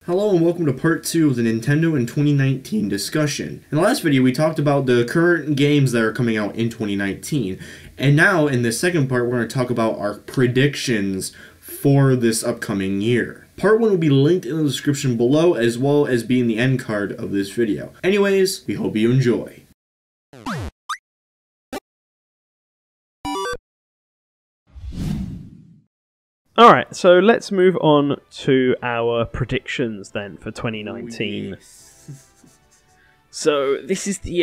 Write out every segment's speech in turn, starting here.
Hello and welcome to part 2 of the Nintendo in 2019 discussion. In the last video we talked about the current games that are coming out in 2019, and now in the second part we're going to talk about our predictions for this upcoming year. Part 1 will be linked in the description below as well as being the end card of this video. Anyways, we hope you enjoy. Alright, so let's move on to our predictions then for 2019. So this is the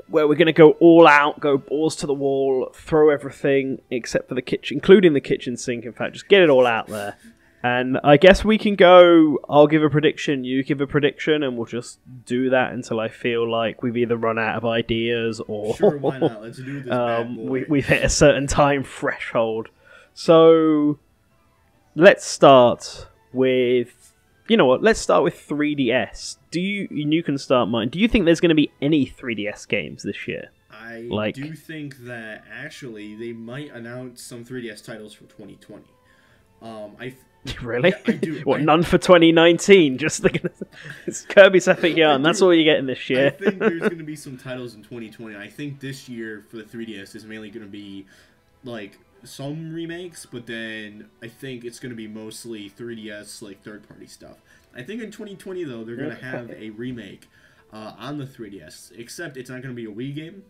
where we're going to go all out, go balls to the wall, throw everything except for the kitchen, including the kitchen sink, in fact, just get it all out there. And I guess we can go, I'll give a prediction, you give a prediction, and we'll just do that until I feel like we've either run out of ideas or Sure, why not? Let's do this bad boy. we've hit a certain time threshold. So let's start with, you know what, let's start with 3DS. You can start mine. Do you think there's going to be any 3DS games this year? I do think that actually they might announce some 3DS titles for 2020. Really? Yeah, I do. What, none for 2019? Just it's Kirby's Epic Yarn. That's all you're getting this year. I think there's going to be some titles in 2020. I think this year for the 3DS is mainly going to be like some remakes, but then I think it's going to be mostly 3DS like third-party stuff. I think in 2020 though they're going to have a remake on the 3DS, except it's not going to be a Wii game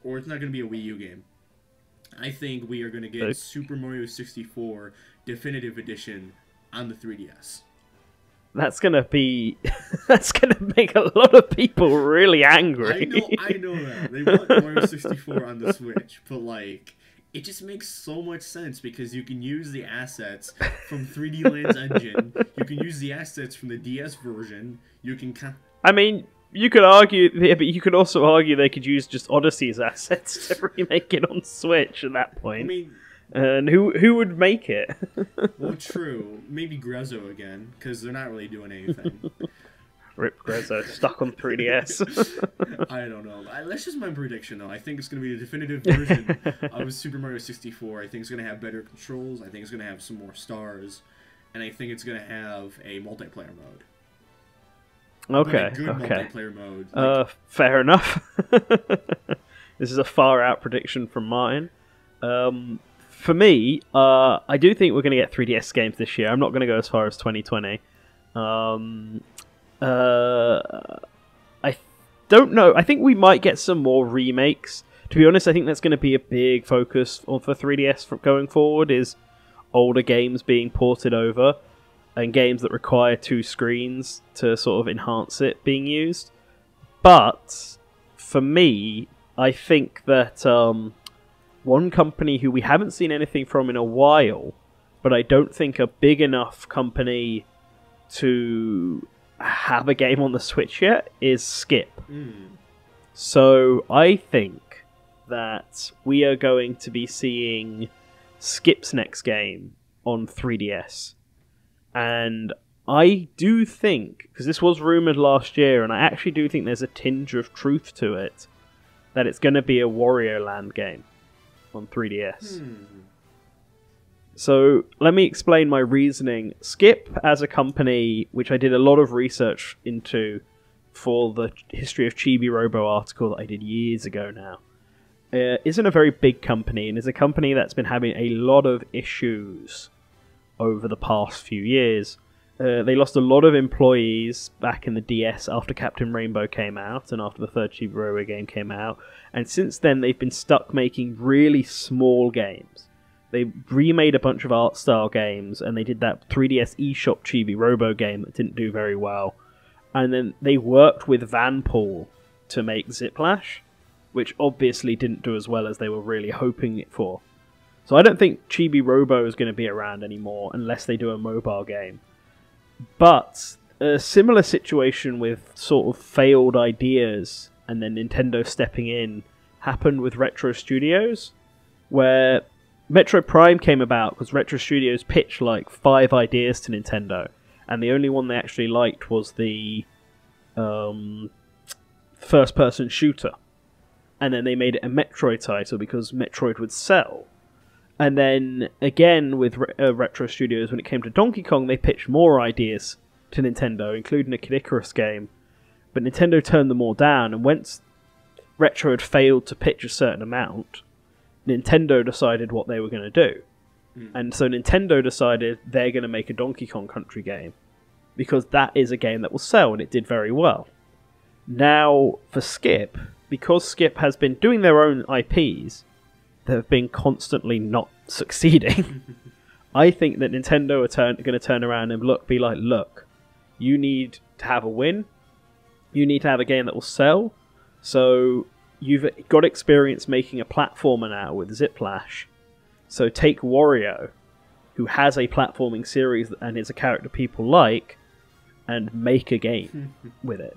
or it's not going to be a Wii U game. I think we are going to get Super Mario 64 Definitive Edition on the 3DS. That's going to be that's going to make a lot of people really angry. I know that. They want Mario 64 on the Switch, but like it just makes so much sense because you can use the assets from 3D Land's engine. You can use the assets from the DS version. You can. I mean, you could argue, yeah, but you could also argue they could use just Odyssey's assets to remake it on Switch at that point. I mean, and who would make it? Well, true. Maybe Grezzo again, because they're not really doing anything. Rip Grezzo, stuck on 3DS. I don't know. That's just my prediction, though. I think it's going to be the definitive version of Super Mario 64. I think it's going to have better controls. I think it's going to have some more stars. And I think it's going to have a multiplayer mode. Okay, good okay. Multiplayer mode. Fair enough. This is a far-out prediction from mine. For me, I do think we're going to get 3DS games this year. I'm not going to go as far as 2020. I don't know. I think we might get some more remakes. To be honest, I think that's going to be a big focus for 3DS going forward, is older games being ported over and games that require 2 screens to sort of enhance it being used. But for me, I think that one company who we haven't seen anything from in a while, but I don't think a big enough company to have a game on the Switch yet, is Skip. So I think that we are going to be seeing Skip's next game on 3DS. And I do think, because this was rumoured last year, and I actually do think there's a tinge of truth to it, that it's going to be a Wario Land game on 3DS. So let me explain my reasoning. Skip, as a company, which I did a lot of research into for the History of Chibi-Robo article that I did years ago now, isn't a very big company, and is a company that's been having a lot of issues over the past few years. They lost a lot of employees back in the DS after Captain Rainbow came out and after the third Chibi-Robo game came out, and since then they've been stuck making really small games. They remade a bunch of art style games, and they did that 3DS eShop Chibi-Robo game that didn't do very well. And then they worked with Vanpool to make Ziplash, which obviously didn't do as well as they were really hoping it for. So I don't think Chibi-Robo is going to be around anymore unless they do a mobile game. But a similar situation with sort of failed ideas and then Nintendo stepping in happened with Retro Studios, where Metroid Prime came about because Retro Studios pitched like 5 ideas to Nintendo, and the only one they actually liked was the first-person shooter. And then they made it a Metroid title because Metroid would sell. And then, again, with Retro Studios, when it came to Donkey Kong, they pitched more ideas to Nintendo, including a Kid Icarus game, but Nintendo turned them all down, and once Retro had failed to pitch a certain amount, Nintendo decided what they were going to do. And so Nintendo decided they're going to make a Donkey Kong Country game, because that is a game that will sell, and it did very well. Now, for Skip, because Skip has been doing their own IPs that have been constantly not succeeding, I think that Nintendo are going to turn around and be like, look, you need to have a win, you need to have a game that will sell, so you've got experience making a platformer now with Ziplash, so take Wario, who has a platforming series and is a character people like, and make a game with it.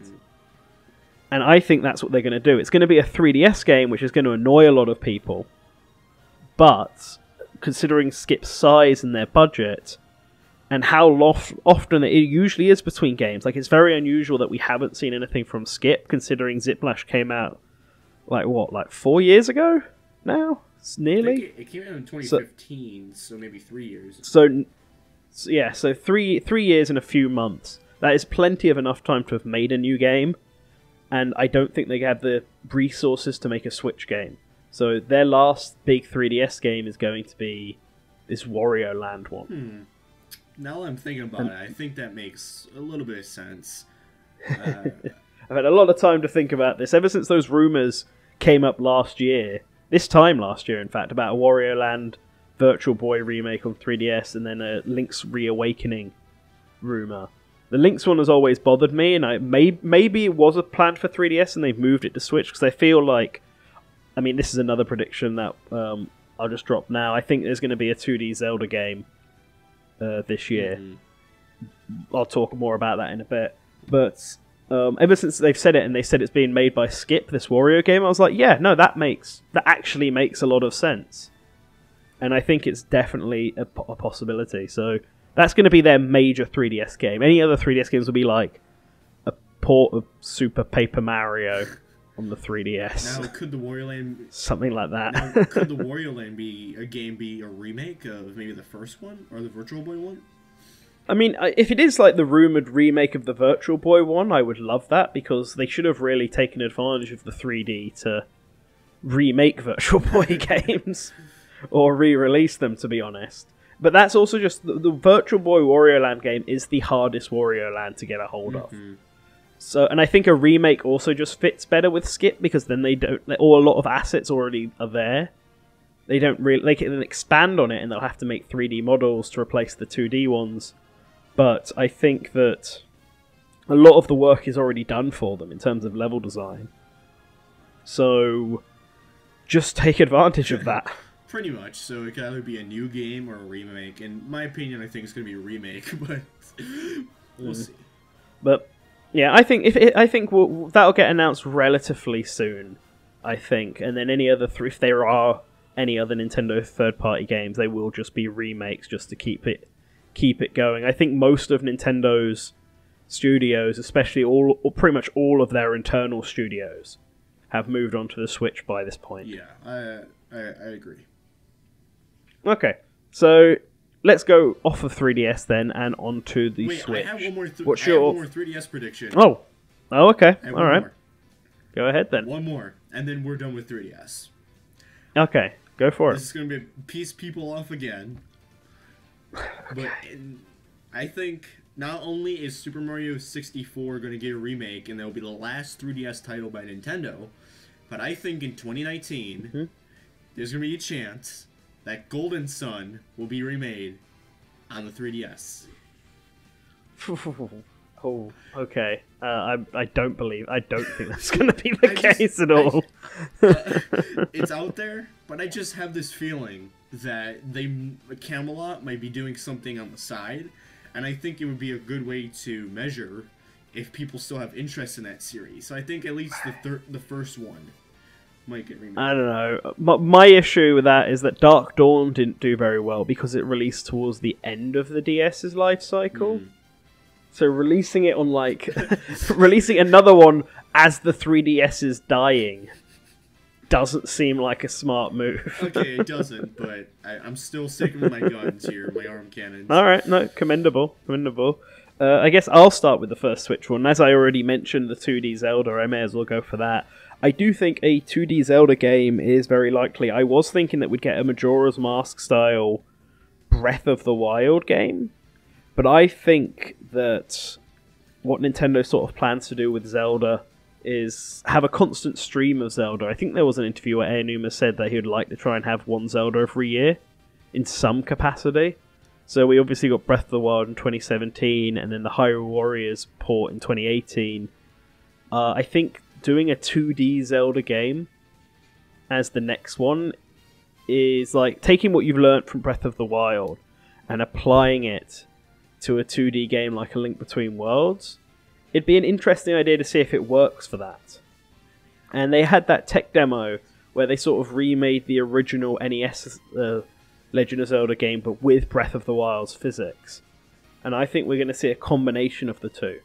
And I think that's what they're going to do. It's going to be a 3DS game, which is going to annoy a lot of people, but considering Skip's size and their budget, and how often it usually is between games, like, it's very unusual that we haven't seen anything from Skip, considering Ziplash came out, like 4 years ago now? Nearly? It came out in 2015, so maybe 3 years. So yeah, so three years and a few months. That is plenty of enough time to have made a new game, and I don't think they have the resources to make a Switch game. So their last big 3DS game is going to be this Wario Land one. Now I'm thinking about it, I think that makes a little bit of sense. I've had a lot of time to think about this ever since those rumours came up this time last year, in fact, about a Wario Land Virtual Boy remake on 3DS, and then a Link's Reawakening rumour. The Link's one has always bothered me, and maybe it was a plan for 3DS and they've moved it to Switch, because I feel like, I mean, this is another prediction that I'll just drop now. I think there's going to be a 2D Zelda game this year. I'll talk more about that in a bit. But ever since they've said it, and they said it's being made by Skip, this Wario game, I was like, yeah, no, that actually makes a lot of sense. And I think it's definitely a possibility. So that's going to be their major 3DS game. Any other 3DS games will be like a port of Super Paper Mario on the 3DS. Now, could the Wario Land... something like that. Now, could the Wario Land be a remake of maybe the first one? Or the Virtual Boy one? I mean, if it is like the rumoured remake of the Virtual Boy one, I would love that, because they should have really taken advantage of the 3D to remake Virtual Boy games. Or re-release them, to be honest. But that's also just... The Virtual Boy Wario Land game is the hardest Wario Land to get a hold of. So, and I think a remake also just fits better with Skip, because then they don't... Or a lot of assets already are there. They don't really... They can expand on it, and they'll have to make 3D models to replace the 2D ones. But I think that a lot of the work is already done for them in terms of level design. So just take advantage of that. Pretty much. So it could either be a new game or a remake. In my opinion, I think it's going to be a remake, but we'll see. But yeah, I think that'll get announced relatively soon. I think, and then if there are any other Nintendo third-party games, they will just be remakes just to keep it going. I think most of Nintendo's studios, especially pretty much all of their internal studios, have moved on to the Switch by this point. Yeah, I agree. Okay, so let's go off of 3DS then and onto the Switch. I have one more. What's I have your one more 3DS prediction? Oh, okay. All right. More. Go ahead then. One more, and then we're done with 3DS. Okay, go for it. This is going to be piss people off again. Okay. But I think not only is Super Mario 64 going to get a remake, and that will be the last 3DS title by Nintendo, but I think in 2019, there's going to be a chance that Golden Sun will be remade on the 3DS. Oh, okay. I don't think that's going to be the case at all. It's out there, but I just have this feeling that Camelot might be doing something on the side, and I think it would be a good way to measure if people still have interest in that series. So I think at least the first one might get remade. I don't know. My issue with that is that Dark Dawn didn't do very well because it released towards the end of the DS's life cycle. So releasing it on releasing another one as the 3DS is dying doesn't seem like a smart move. Okay, it doesn't, but I'm still sticking with my guns here, my arm cannons. Alright, no, commendable. I guess I'll start with the first Switch one. As I already mentioned, the 2D Zelda, I may as well go for that. I do think a 2D Zelda game is very likely. I was thinking that we'd get a Majora's Mask style Breath of the Wild game, but I think that what Nintendo sort of plans to do with Zelda is have a constant stream of Zelda. I think there was an interview where Aonuma said that he would like to try and have one Zelda every year in some capacity. So we obviously got Breath of the Wild in 2017, and then the Hyrule Warriors port in 2018. I think doing a 2D Zelda game as the next one is like taking what you've learnt from Breath of the Wild and applying it to a 2D game like A Link Between Worlds. It'd be an interesting idea to see if it works for that. And they had that tech demo where they sort of remade the original NES Legend of Zelda game, but with Breath of the Wild's physics. And I think we're going to see a combination of the two.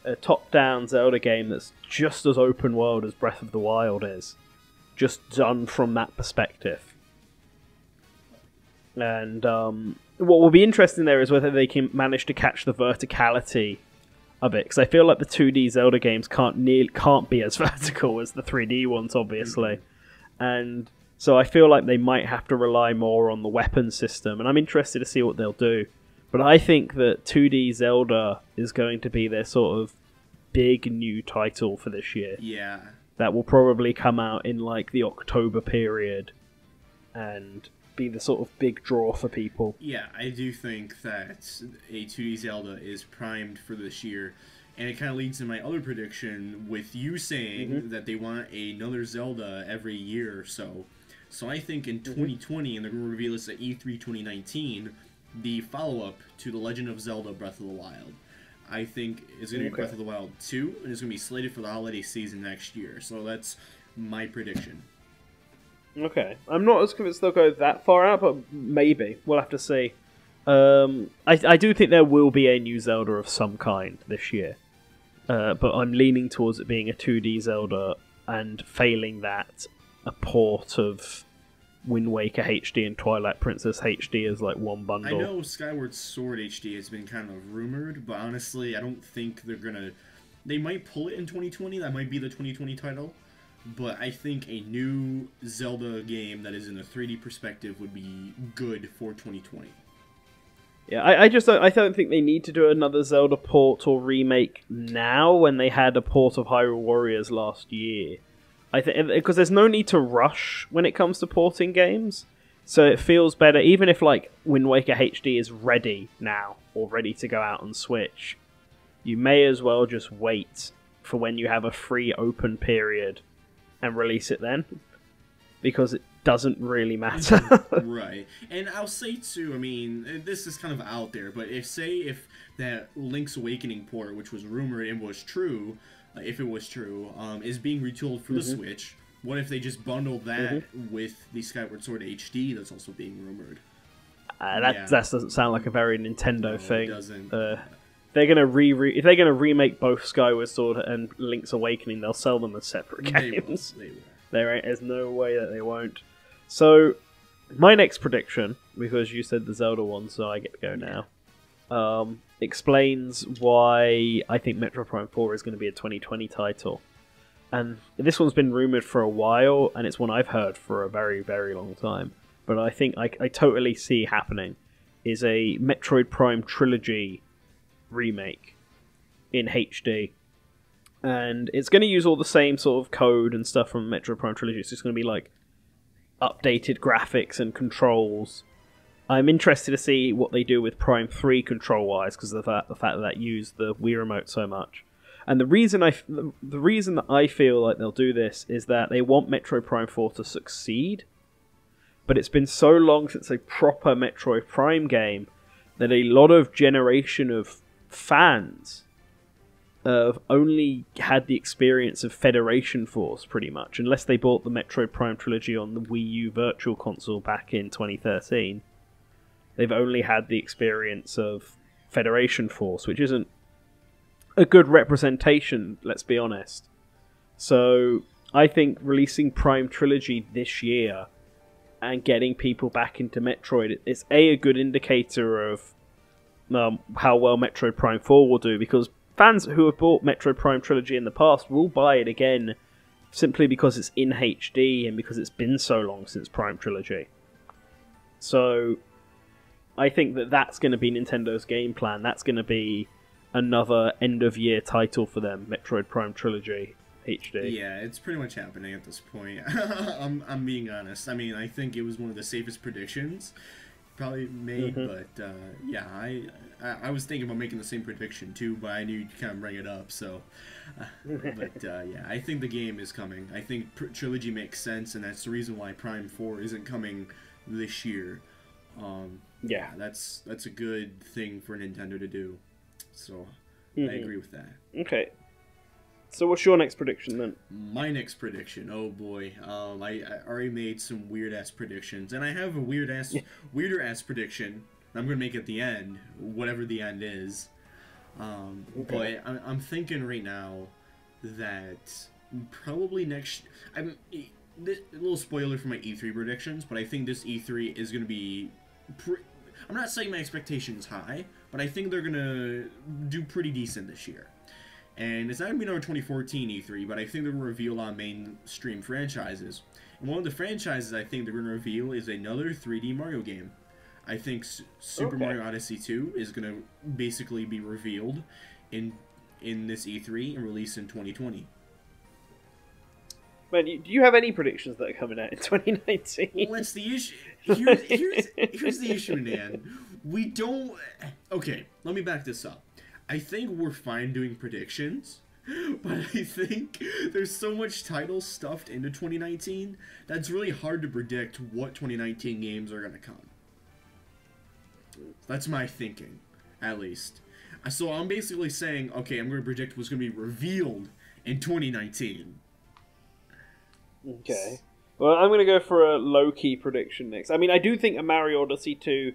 A top-down Zelda game that's just as open world as Breath of the Wild is. Just done from that perspective. And what will be interesting there is whether they can manage to catch the verticality of it, because I feel like the 2D Zelda games can't be as vertical as the 3D ones, obviously. And so I feel like they might have to rely more on the weapon system, and I'm interested to see what they'll do. But I think that 2D Zelda is going to be their sort of big new title for this year. Yeah. That will probably come out in like the October period and be the sort of big draw for people. Yeah, I do think that a 2D Zelda is primed for this year. And it kind of leads to my other prediction with you saying that they want another Zelda every year or so. So I think in 2020, and they're going to reveal this at E3 2019, the follow-up to The Legend of Zelda Breath of the Wild. I think it's going to be Breath of the Wild 2, and it's going to be slated for the holiday season next year. So that's my prediction. Okay. I'm not as convinced they'll go that far out, but maybe. We'll have to see. I do think there will be a new Zelda of some kind this year. But I'm leaning towards it being a 2D Zelda, and failing that, a port of Wind Waker HD and Twilight Princess HD as like one bundle. I know Skyward Sword HD has been kind of rumored, but honestly, I don't think they're gonna... They might pull it in 2020, that might be the 2020 title, but I think a new Zelda game that is in a 3D perspective would be good for 2020. Yeah, I don't think they need to do another Zelda port or remake now when they had a port of Hyrule Warriors last year. I think because there's no need to rush when it comes to porting games, so it feels better. Even if like Wind Waker HD is ready now or ready to go out on Switch, you may as well just wait for when you have a free open period and release it then, because it doesn't really matter. Right. And I'll say too, I mean, this is kind of out there, but if that Link's Awakening port, which was rumored and was true, if it was true, is being retooled for the Switch, what if they just bundled that with the Skyward Sword HD that's also being rumored? That doesn't sound like a very Nintendo thing. It doesn't. They're gonna if they're gonna remake both Skyward Sword and Link's Awakening, they'll sell them as separate games. They will. There's no way that they won't. So, my next prediction, because you said the Zelda one, so I get to go now, explains why I think Metroid Prime 4 is going to be a 2020 title. And this one's been rumoured for a while, and it's one I've heard for a very, very long time. But I think I totally see happening, is a Metroid Prime Trilogy remake in HD. And it's going to use all the same sort of code and stuff from Metroid Prime Trilogy. It's just going to be like updated graphics and controls. I'm interested to see what they do with Prime 3 control-wise, because of the fact that used the Wii Remote so much. And the reason that I feel like they'll do this is that they want Metroid Prime 4 to succeed, but it's been so long since a proper Metroid Prime game that a lot of generation of fans have only had the experience of Federation Force, pretty much, unless they bought the Metroid Prime Trilogy on the Wii U Virtual Console back in 2013. They've only had the experience of Federation Force, which isn't a good representation, let's be honest. So I think releasing Prime Trilogy this year and getting people back into Metroid is a good indicator of how well Metroid Prime 4 will do, because fans who have bought Metroid Prime Trilogy in the past will buy it again simply because it's in HD and because it's been so long since Prime Trilogy. So I think that that's going to be Nintendo's game plan. That's going to be another end-of-year title for them, Metroid Prime Trilogy HD. Yeah, it's pretty much happening at this point. I'm being honest. I mean, I think it was one of the safest predictions probably made, but yeah, I was thinking about making the same prediction too, but I knew you'd kind of bring it up, so but yeah, I think the game is coming. I think Trilogy makes sense, and that's the reason why Prime 4 isn't coming this year. Yeah, that's a good thing for Nintendo to do, so I agree with that. Okay, so what's your next prediction then? My next prediction, oh boy, I already made some weird ass predictions, and I have a weirder ass prediction I'm gonna make at the end, whatever the end is. But I'm thinking right now that probably next. A little spoiler for my E3 predictions, but I think this E3 is gonna be. I'm not saying my expectation is high, but I think they're gonna do pretty decent this year. And it's not going to be another 2014 E3, but I think they're going to reveal on mainstream franchises. And one of the franchises I think they're going to reveal is another 3D Mario game. I think Super Mario Odyssey 2 is going to basically be revealed in this E3 and released in 2020. Man, do you have any predictions that are coming out in 2019? Well, that's the issue. Here's the issue, Nan. We don't... Okay, let me back this up. I think we're fine doing predictions, but I think there's so much title stuffed into 2019 that's really hard to predict what 2019 games are going to come. That's my thinking, at least. So I'm basically saying, okay, I'm going to predict what's going to be revealed in 2019. Okay. Well, I'm going to go for a low-key prediction next. I mean, I do think a Mario Odyssey 2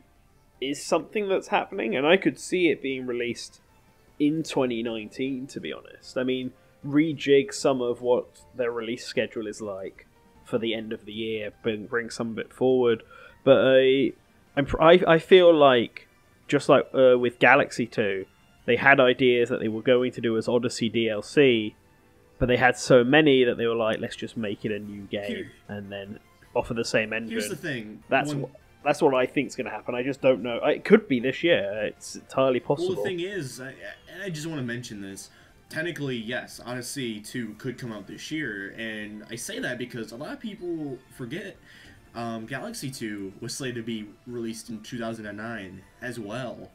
is something that's happening, and I could see it being released in 2019, to be honest. I mean, rejig some of what their release schedule is like for the end of the year, bring some of it forward. But I feel like, just like with Galaxy 2, they had ideas that they were going to do as Odyssey DLC, but they had so many that they were like, let's just make it a new game and then offer the same engine. Here's the thing. That's what I think is going to happen. I just don't know. It could be this year. It's entirely possible. Well, the thing is, I just want to mention this. Technically, yes, Odyssey 2 could come out this year, and I say that because a lot of people forget Galaxy 2 was slated to be released in 2009 as well,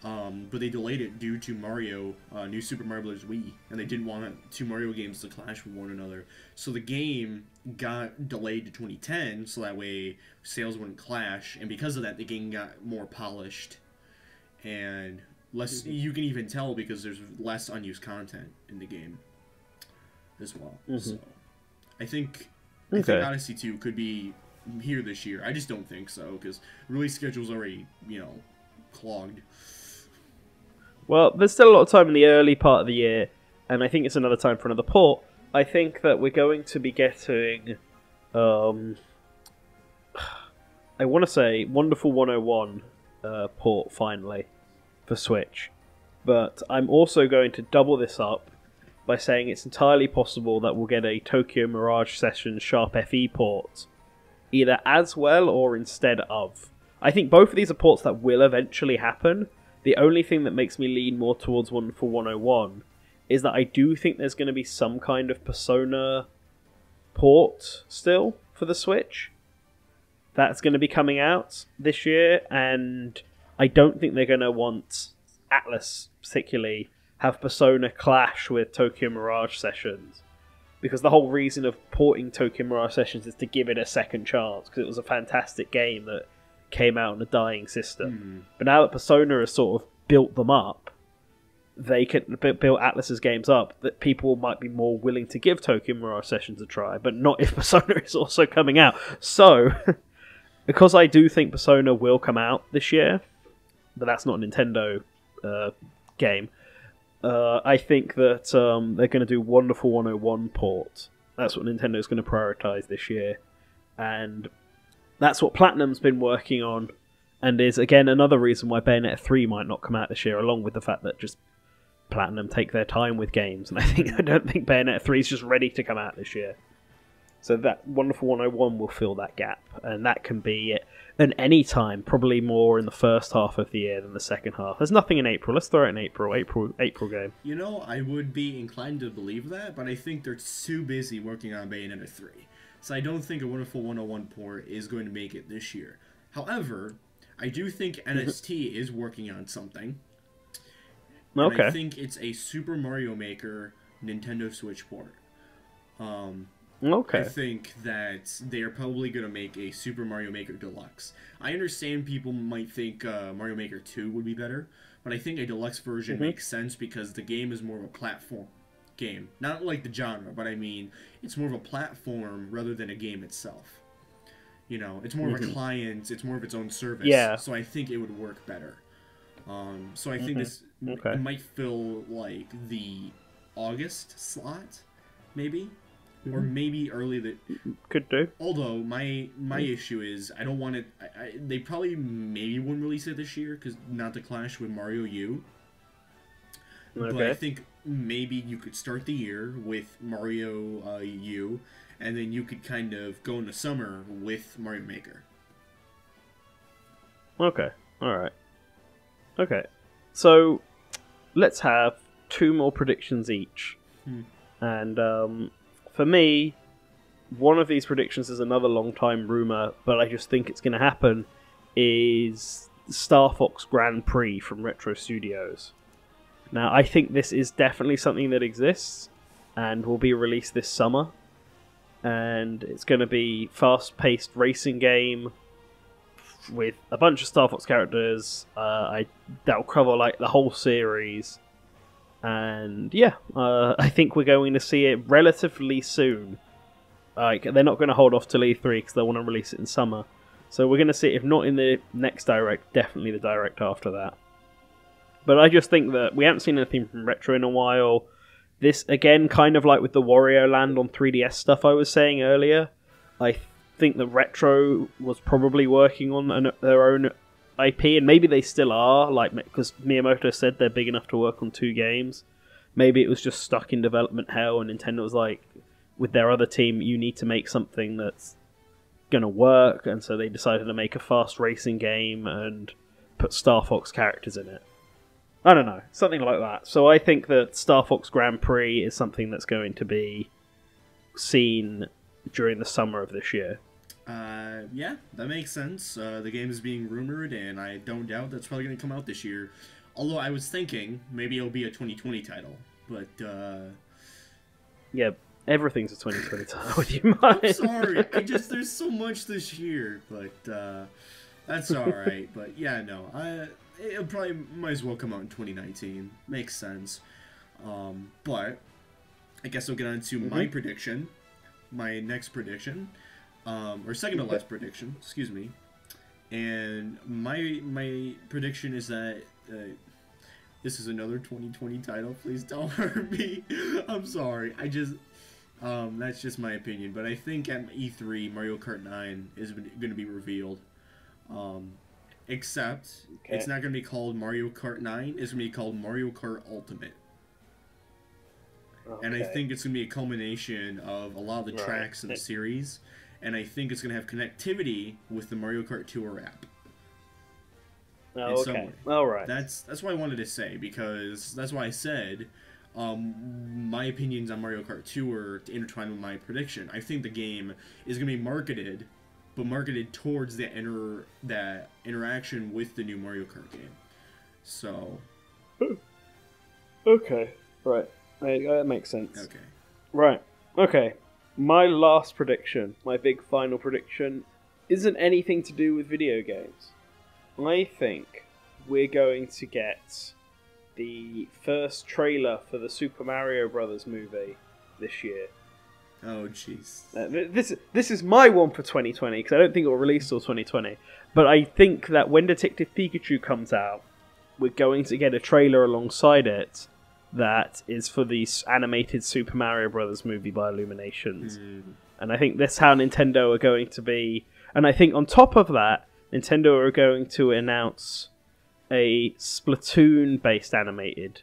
but they delayed it due to Mario, New Super Mario Bros. Wii, and they didn't want two Mario games to clash with one another. So the game got delayed to 2010, so that way sales wouldn't clash, and because of that, the game got more polished and less. You can even tell because there's less unused content in the game as well. So I think Odyssey 2 could be here this year. I just don't think so because release schedule's already clogged. Well, there's still a lot of time in the early part of the year, and I think it's another time for another port. I think that we're going to be getting, I want to say Wonderful 101 port finally for Switch, but I'm also going to double this up by saying it's entirely possible that we'll get a Tokyo Mirage Sessions Sharp FE port, either as well or instead of. I think both of these are ports that will eventually happen. The only thing that makes me lean more towards Wonderful 101 is that I do think there's going to be some kind of Persona port still for the Switch. That's going to be coming out this year, and I don't think they're going to want Atlas, particularly, have Persona clash with Tokyo Mirage Sessions. Because the whole reason of porting Tokyo Mirage Sessions is to give it a second chance, because it was a fantastic game that came out on a dying system. But now that Persona has sort of built them up, they can build Atlas's games up, that people might be more willing to give Tokyo Mirage Sessions a try, but not if Persona is also coming out. So, because I do think Persona will come out this year, but that's not a Nintendo game, I think that they're going to do Wonderful 101 port. That's what Nintendo's going to prioritize this year. And that's what Platinum's been working on and is again another reason why Bayonetta 3 might not come out this year, along with the fact that just Platinum take their time with games, and I don't think Bayonetta 3 is just ready to come out this year. So that Wonderful 101 will fill that gap, and that can be at any time, probably more in the first half of the year than the second half. There's nothing in April. Let's throw it in April. April game. You know, I would be inclined to believe that, but I think they're too busy working on Bayonetta 3. So I don't think a Wonderful 101 port is going to make it this year. However, I do think NST is working on something. Okay. And I think it's a Super Mario Maker Nintendo Switch port. Okay. I think that they are probably going to make a Super Mario Maker Deluxe. I understand people might think Mario Maker 2 would be better, but I think a deluxe version makes sense because the game is more of a platform game. Not like the genre, but I mean, it's more of a platform rather than a game itself. You know, it's more of a client, it's more of its own service. Yeah. So I think it would work better. So I think this might fill, like, the August slot, maybe? Or maybe early could do. Although my issue is I don't want it. They probably maybe wouldn't release it this year because not to clash with Mario U. Okay. But I think maybe you could start the year with Mario U, and then you could kind of go into summer with Mario Maker. Okay. All right. Okay. So let's have 2 more predictions each, and for me, one of these predictions is another long-time rumour, but I just think it's going to happen, is Star Fox Grand Prix from Retro Studios. Now, I think this is definitely something that exists, and will be released this summer, and it's going to be fast-paced racing game with a bunch of Star Fox characters. That'll cover like the whole series. And yeah, I think we're going to see it relatively soon. Like, they're not going to hold off till E3 because they want to release it in summer. So we're going to see it, if not in the next Direct, definitely the Direct after that. But I just think that we haven't seen anything from Retro in a while. This, again, kind of like with the Wario Land on 3DS stuff I was saying earlier, I think that Retro was probably working on their own IP, and maybe they still are, like, because Miyamoto said they're big enough to work on 2 games. Maybe it was just stuck in development hell, and Nintendo was like, with their other team, you need to make something that's gonna work, and so they decided to make a fast racing game and put Star Fox characters in it. I don't know, something like that. So I think that Star Fox Grand Prix is something that's going to be seen during the summer of this year. Yeah, that makes sense. The game is being rumored, and I don't doubt that's probably going to come out this year. Although I was thinking maybe it'll be a 2020 title, but yeah, everything's a 2020 title with you, mind. I'm sorry, there's so much this year, but that's all right. But yeah, no, it probably might as well come out in 2019. Makes sense. But I guess we'll get on to my prediction, my next prediction. Or second to last prediction, excuse me. And my prediction is that this is another 2020 title. Please don't hurt me. I'm sorry. That's just my opinion. But I think at E3, Mario Kart 9 is going to be revealed. Except it's not going to be called Mario Kart 9. It's going to be called Mario Kart Ultimate. Okay. And I think it's going to be a culmination of a lot of the tracks in the series. And I think it's going to have connectivity with the Mario Kart Tour app. Oh, okay. All right. That's what I wanted to say, because that's why I said my opinions on Mario Kart Tour to intertwine with my prediction. I think the game is going to be marketed, but marketed towards that interaction with the new Mario Kart game. So. Okay. Right. That makes sense. Okay. Right. Okay. My last prediction, my big final prediction, isn't anything to do with video games. I think we're going to get the first trailer for the Super Mario Brothers movie this year. Oh, jeez. This is my one for 2020, because I don't think it will release till 2020. But I think that when Detective Pikachu comes out, we're going to get a trailer alongside it that is for the animated Super Mario Brothers movie by Illuminations. And I think that's how Nintendo are going to be. And I think on top of that, Nintendo are going to announce a Splatoon-based animated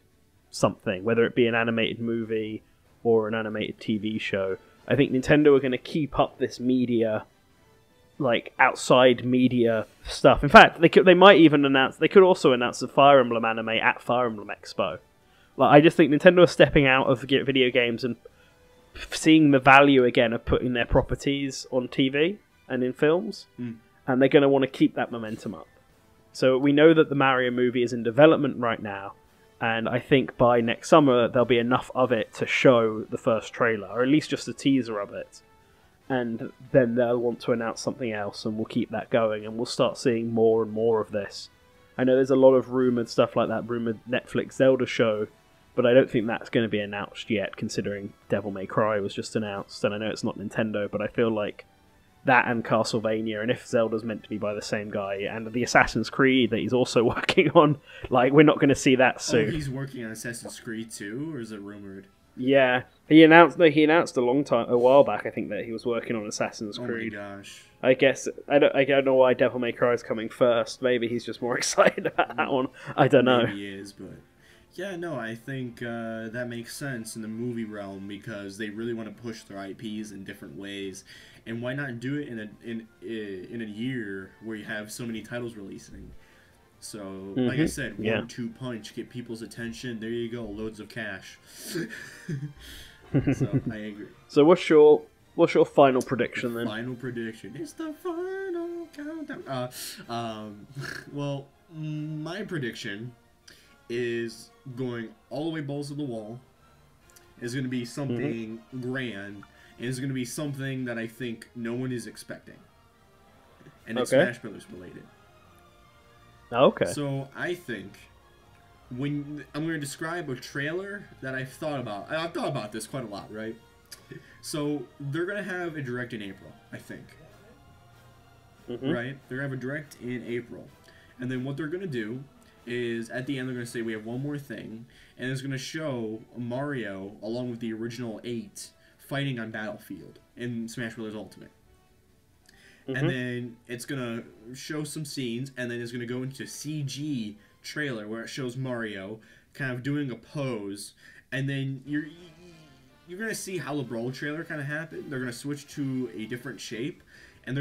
something, whether it be an animated movie or an animated TV show. I think Nintendo are going to keep up this media, like outside media stuff. In fact, they might even announce. They could also announce the Fire Emblem anime at Fire Emblem Expo. Like, I just think Nintendo are stepping out of video games and seeing the value again of putting their properties on TV and in films, and they're going to want to keep that momentum up. So we know that the Mario movie is in development right now, and I think by next summer there'll be enough of it to show the first trailer, or at least just a teaser of it. And then they'll want to announce something else, and we'll keep that going, and we'll start seeing more and more of this. I know there's a lot of rumoured stuff like that, rumoured Netflix Zelda show, but I don't think that's going to be announced yet, considering Devil May Cry was just announced, and I know it's not Nintendo, but I feel like that and Castlevania, and if Zelda's meant to be by the same guy, and the Assassin's Creed that he's also working on, like, we're not going to see that soon. Oh, he's working on Assassin's Creed too, or is it rumoured? Yeah, he announced a while back, I think, that he was working on Assassin's Creed. Oh my gosh. I guess I don't know why Devil May Cry is coming first. Maybe he's just more excited about that one. I don't know. Maybe he is, but yeah, no, I think that makes sense in the movie realm because they really want to push their IPs in different ways, and why not do it in a year where you have so many titles releasing? So, like I said, 1-2 punch, get people's attention. There you go, loads of cash. So I agree. So what's your final prediction then? Final prediction. It's the final countdown. Well, my prediction is going all the way balls to the wall. Is going to be something grand, and it's going to be something that I think no one is expecting, and it's Smash Brothers related. Okay. So I think when I'm going to describe a trailer that I've thought about. I've thought about this quite a lot, right? So they're going to have a direct in April, I think. Right? They're going to have a direct in April. And then what they're going to do is at the end they're going to say we have one more thing, and it's going to show Mario along with the original 8 fighting on Battlefield in Smash Bros. Ultimate. And then it's going to show some scenes, and then it's going to go into CG trailer where it shows Mario kind of doing a pose, and then you're going to see how the Brawl trailer kind of happened. They're going to switch to a different shape, and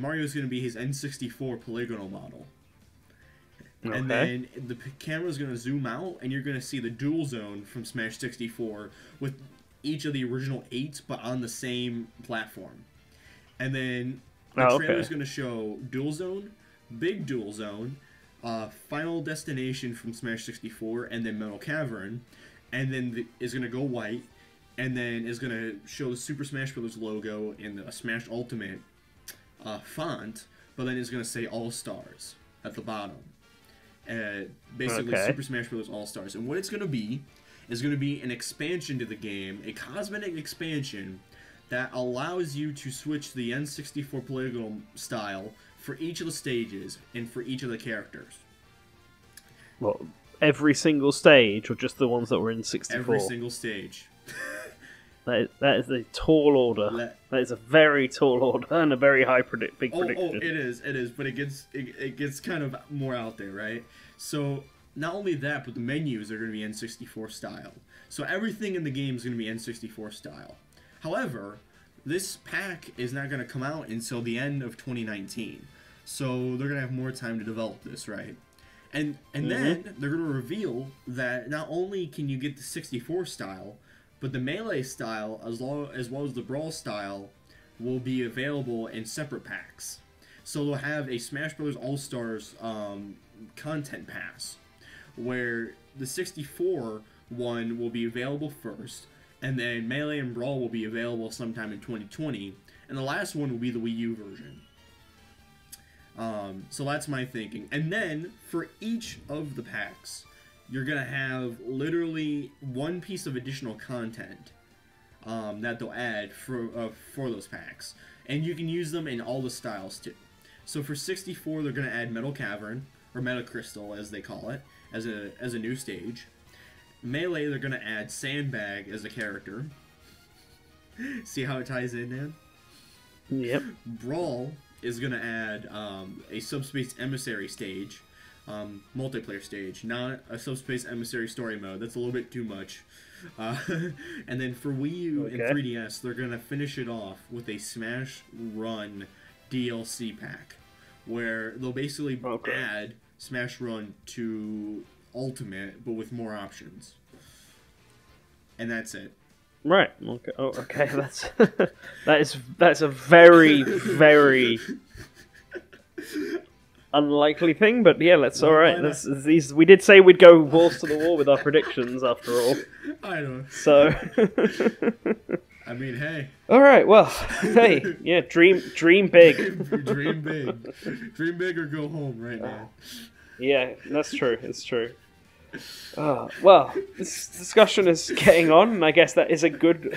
Mario's going to be his N64 polygonal model. Okay. And then the camera's going to zoom out, and you're going to see the dual zone from Smash 64 with each of the original 8, but on the same platform. And then the trailer's going to show dual zone, big dual zone, Final Destination from Smash 64, and then Metal Cavern, and then is going to go white, and then is going to show the Super Smash Bros. Logo in the Smash Ultimate font, but then it's going to say All Stars at the bottom. Basically, Super Smash Bros. All Stars. And what it's going to be is going to be an expansion to the game, a cosmetic expansion that allows you to switch the N64 polygonal style for each of the stages and for each of the characters. Well, every single stage, or just the ones that were in 64? Every single stage. That is a tall order. That is a very tall order and a very big prediction. Oh, it is, but it gets kind of more out there, right? So not only that, but the menus are going to be N64 style. So everything in the game is going to be N64 style. However, this pack is not going to come out until the end of 2019. So they're going to have more time to develop this, right? And then they're going to reveal that not only can you get the 64 style, but the Melee style, as well as the Brawl style, will be available in separate packs. So they'll have a Smash Bros. All-Stars content pass, where the 64 one will be available first, and then Melee and Brawl will be available sometime in 2020, and the last one will be the Wii U version. So that's my thinking. And then, for each of the packs, you're going to have literally one piece of additional content that they'll add for those packs. And you can use them in all the styles, too. So for 64, they're going to add Metal Cavern, or Metal Crystal, as they call it, as a new stage. Melee, they're going to add Sandbag as a character. See how it ties in, man? Yep. Brawl, is going to add a Subspace Emissary stage, multiplayer stage, not a Subspace Emissary story mode. That's a little bit too much. And then for Wii U and 3DS, they're going to finish it off with a Smash Run DLC pack, where they'll basically add Smash Run to Ultimate, but with more options. And that's it. Right. Okay. Oh, okay. That's a very, very unlikely thing, but yeah, that's all right. We did say we'd go balls to the wall with our predictions, after all. I know. So. I mean, hey. All right. Well, hey, yeah. Dream big. Dream big. Dream big or go home right now. Yeah, that's true. It's true. Well, this discussion is getting on, and I guess that is a good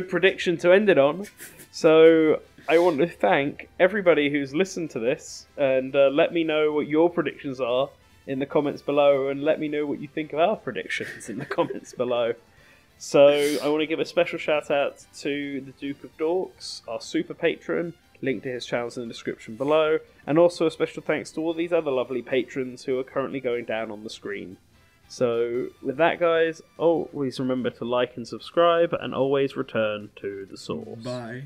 prediction to end it on. So I want to thank everybody who's listened to this, and let me know what your predictions are in the comments below, and let me know what you think of our predictions in the comments below. So I want to give a special shout out to the Duke of Dorks, our super patron. Link to his channels in the description below, and also a special thanks to all these other lovely patrons who are currently going down on the screen. So with that, guys, always remember to like and subscribe, and always return to the source. Bye.